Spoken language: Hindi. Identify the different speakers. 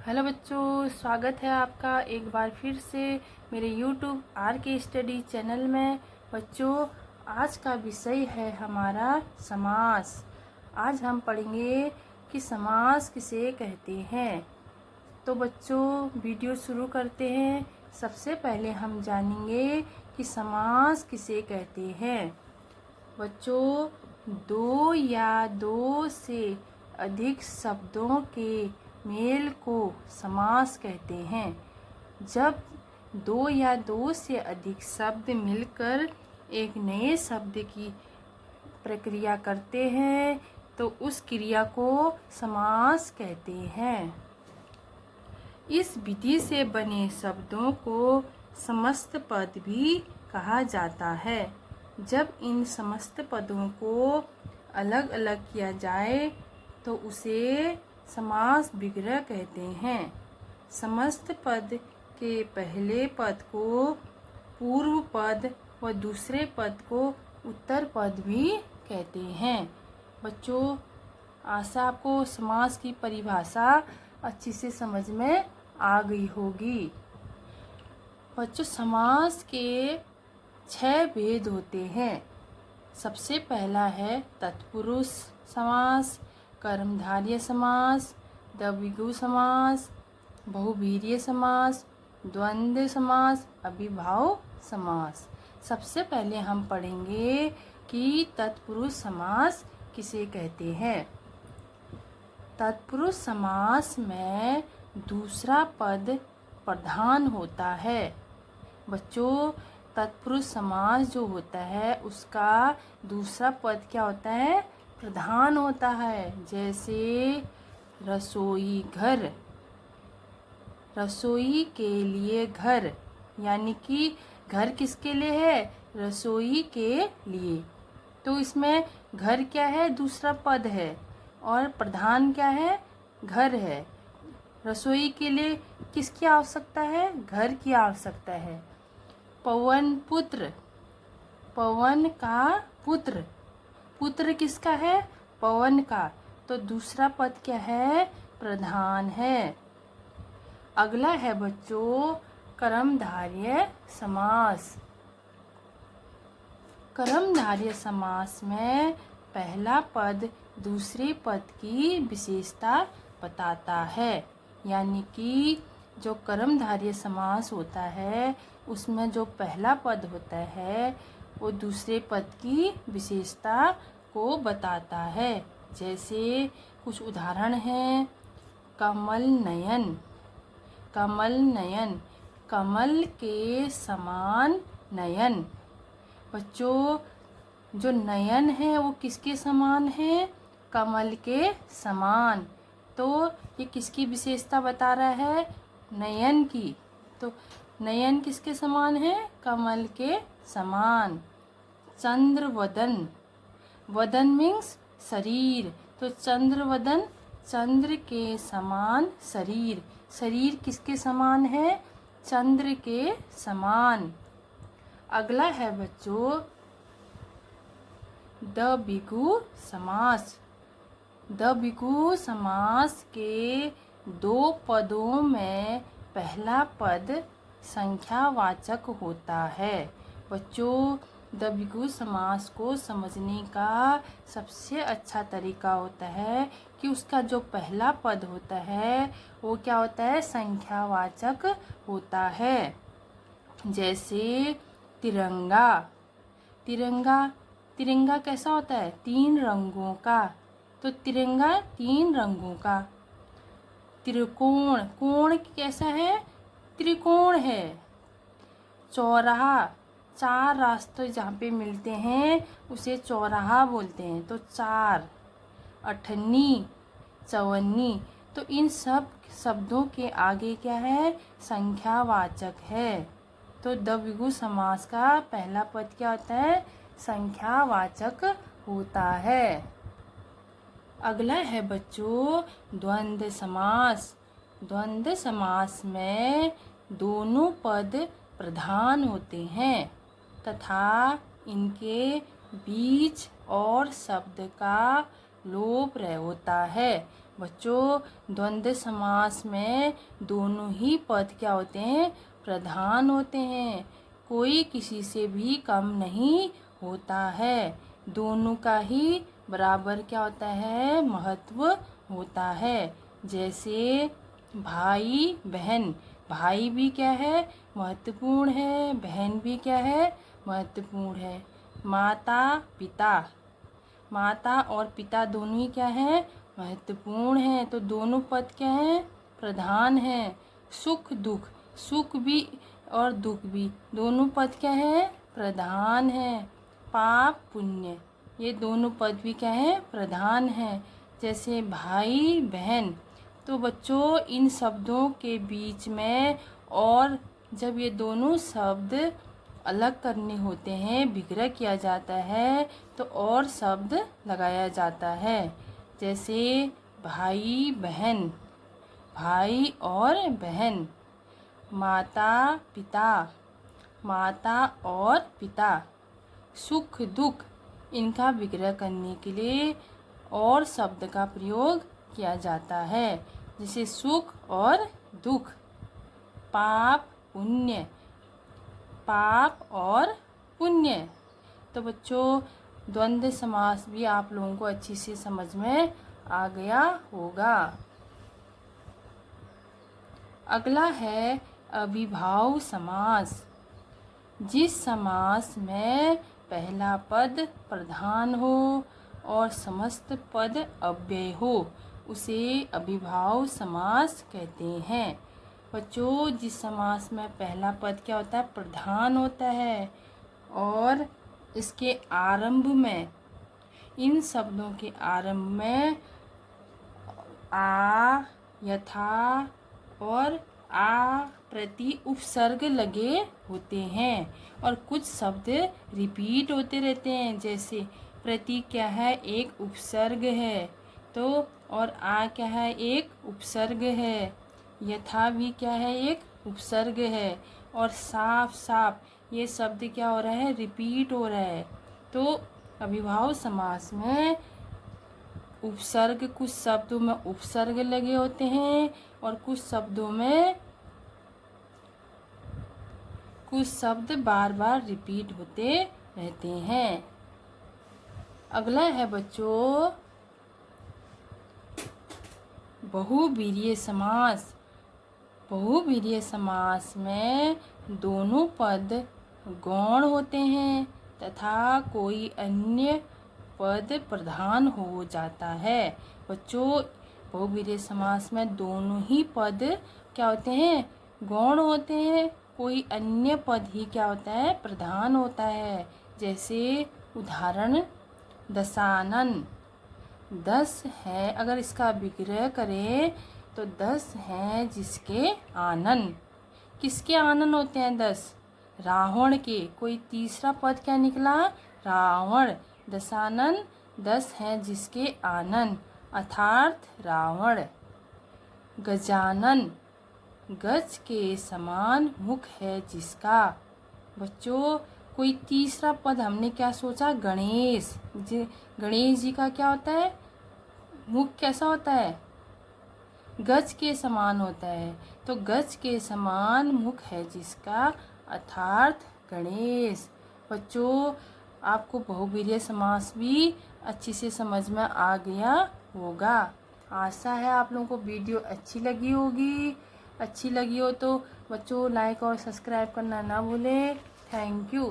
Speaker 1: हेलो बच्चों, स्वागत है आपका एक बार फिर से मेरे YouTube आर के स्टडी चैनल में। बच्चों, आज का विषय है हमारा समास। आज हम पढ़ेंगे कि समास किसे कहते हैं। तो बच्चों, वीडियो शुरू करते हैं। सबसे पहले हम जानेंगे कि समास किसे कहते हैं। बच्चों, दो या दो से अधिक शब्दों के मेल को समास कहते हैं। जब दो या दो से अधिक शब्द मिलकर एक नए शब्द की प्रक्रिया करते हैं तो उस क्रिया को समास कहते हैं। इस विधि से बने शब्दों को समस्त पद भी कहा जाता है। जब इन समस्त पदों को अलग अलग किया जाए तो उसे समास विग्रह कहते हैं। समस्त पद के पहले पद को पूर्व पद व दूसरे पद को उत्तर पद भी कहते हैं। बच्चों, आशा आपको समास की परिभाषा अच्छी से समझ में आ गई होगी। बच्चों, समास के 6 भेद होते हैं। सबसे पहला है तत्पुरुष समास, कर्मधारय समास, द्विगु समास, बहुव्रीहि समास, द्वंद्व समास, अविभाज्य समास। सबसे पहले हम पढ़ेंगे कि तत्पुरुष समास किसे कहते हैं। तत्पुरुष समास में दूसरा पद प्रधान होता है। बच्चों, तत्पुरुष समास जो होता है उसका दूसरा पद क्या होता है? प्रधान होता है। जैसे रसोई घर, रसोई के लिए घर, यानी कि घर किसके लिए है? रसोई के लिए। तो इसमें घर क्या है? दूसरा पद है। और प्रधान क्या है? घर है। रसोई के लिए किसकी आवश्यकता है? घर की आवश्यकता है। पवन पुत्र, पवन का पुत्र, पुत्र किसका है? पवन का। तो दूसरा पद क्या है? प्रधान है। अगला है बच्चों कर्मधारय समास। कर्मधारय समास में पहला पद दूसरे पद की विशेषता बताता है। यानी कि जो कर्मधारय समास होता है उसमें जो पहला पद होता है वो दूसरे पद की विशेषता को बताता है। जैसे कुछ उदाहरण हैं। कमल नयन, कमल नयन, कमल के समान नयन। बच्चों, जो नयन है वो किसके समान है? कमल के समान। तो ये किसकी विशेषता बता रहा है? नयन की। तो नयन किसके समान है? कमल के समान। चंद्र वदन, वदन मीन्स शरीर। तो चंद्र वदन, चंद्र के समान शरीर। शरीर किसके समान है? चंद्र के समान। अगला है बच्चों द्विगु समास। द्विगु समास के दो पदों में पहला पद संख्यावाचक होता है। बच्चों, द्विगु समास को समझने का सबसे अच्छा तरीका होता है कि उसका जो पहला पद होता है वो क्या होता है? संख्यावाचक होता है। जैसे तिरंगा, तिरंगा, तिरंगा कैसा होता है? 3 रंगों का। तो तिरंगा 3 रंगों का। त्रिकोण, कोण कैसा है? त्रिकोण है। चौराहा, 4 रास्ते जहाँ पे मिलते हैं उसे चौराहा बोलते हैं। तो 4। अठन्नी, चवन्नी। तो इन सब शब्दों के आगे क्या है? संख्यावाचक है। तो द्विगु समास का पहला पद क्या होता है? संख्यावाचक होता है। अगला है बच्चों द्वंद्व समास। द्वंद्व समास में दोनों पद प्रधान होते हैं तथा इनके बीच और शब्द का लोप होता है। बच्चों, द्वंद्व समास में दोनों ही पद क्या होते हैं? प्रधान होते हैं। कोई किसी से भी कम नहीं होता है। दोनों का ही बराबर क्या होता है? महत्व होता है। जैसे भाई बहन, भाई भी क्या है? महत्वपूर्ण है। बहन भी क्या है? महत्वपूर्ण है। माता पिता, माता और पिता दोनों ही क्या है? महत्वपूर्ण है। तो दोनों पद क्या है? प्रधान है। सुख दुख, सुख भी और दुख भी दोनों पद क्या है? प्रधान है। पाप पुण्य, ये दोनों पद भी क्या है? प्रधान है। जैसे भाई बहन, तो बच्चों इन शब्दों के बीच में और जब ये दोनों शब्द अलग करने होते हैं, विग्रह किया जाता है, तो और शब्द लगाया जाता है। जैसे भाई बहन, भाई और बहन। माता पिता, माता और पिता। सुख दुख, इनका विग्रह करने के लिए और शब्द का प्रयोग किया जाता है। जैसे सुख और दुख। पाप पुण्य, पाप और पुण्य। तो बच्चों द्वंद्व समास भी आप लोगों को अच्छी से समझ में आ गया होगा। अगला है अविभाव समास। जिस समास में पहला पद प्रधान हो और समस्त पद अव्यय हो, उसे अविभाव समास कहते हैं। बच्चों जिस समास में पहला पद क्या होता है? प्रधान होता है और इसके आरंभ में, इन शब्दों के आरंभ में आ, यथा और आ प्रति उपसर्ग लगे होते हैं और कुछ शब्द रिपीट होते रहते हैं। जैसे प्रति क्या है? एक उपसर्ग है। तो और आ क्या है? एक उपसर्ग है। यथा भी क्या है? एक उपसर्ग है। और साफ साफ, ये शब्द क्या हो रहा है? रिपीट हो रहा है। तो अविभाव समास में उपसर्ग, कुछ शब्दों में उपसर्ग लगे होते हैं और कुछ शब्दों में कुछ शब्द बार बार रिपीट होते रहते हैं। अगला है बच्चों बहुवीर्य समास। बहुवीर्य समास में दोनों पद गौण होते हैं तथा कोई अन्य पद प्रधान हो जाता है। बच्चों बहुवीर्य समास में दोनों ही पद क्या होते हैं? गौण होते हैं। कोई अन्य पद ही क्या होता है? प्रधान होता है। जैसे उदाहरण दशानन, 10 है। अगर इसका विग्रह करें तो 10 हैं जिसके आनन। किसके आनन होते हैं 10? रावण के। कोई तीसरा पद क्या निकला? रावण। दशानन 10 हैं जिसके आनन, अर्थात रावण। गजानन, गज के समान मुख है जिसका। बच्चों कोई तीसरा पद हमने क्या सोचा? गणेश। गणेश जी का क्या होता है? मुख कैसा होता है? गज के समान होता है। तो गज के समान मुख है जिसका, अर्थात गणेश। बच्चों आपको बहुवीर्य समास भी अच्छी से समझ में आ गया होगा। आशा है आप लोगों को वीडियो अच्छी लगी होगी। अच्छी लगी हो तो बच्चों लाइक और सब्सक्राइब करना ना भूलें। Thank you.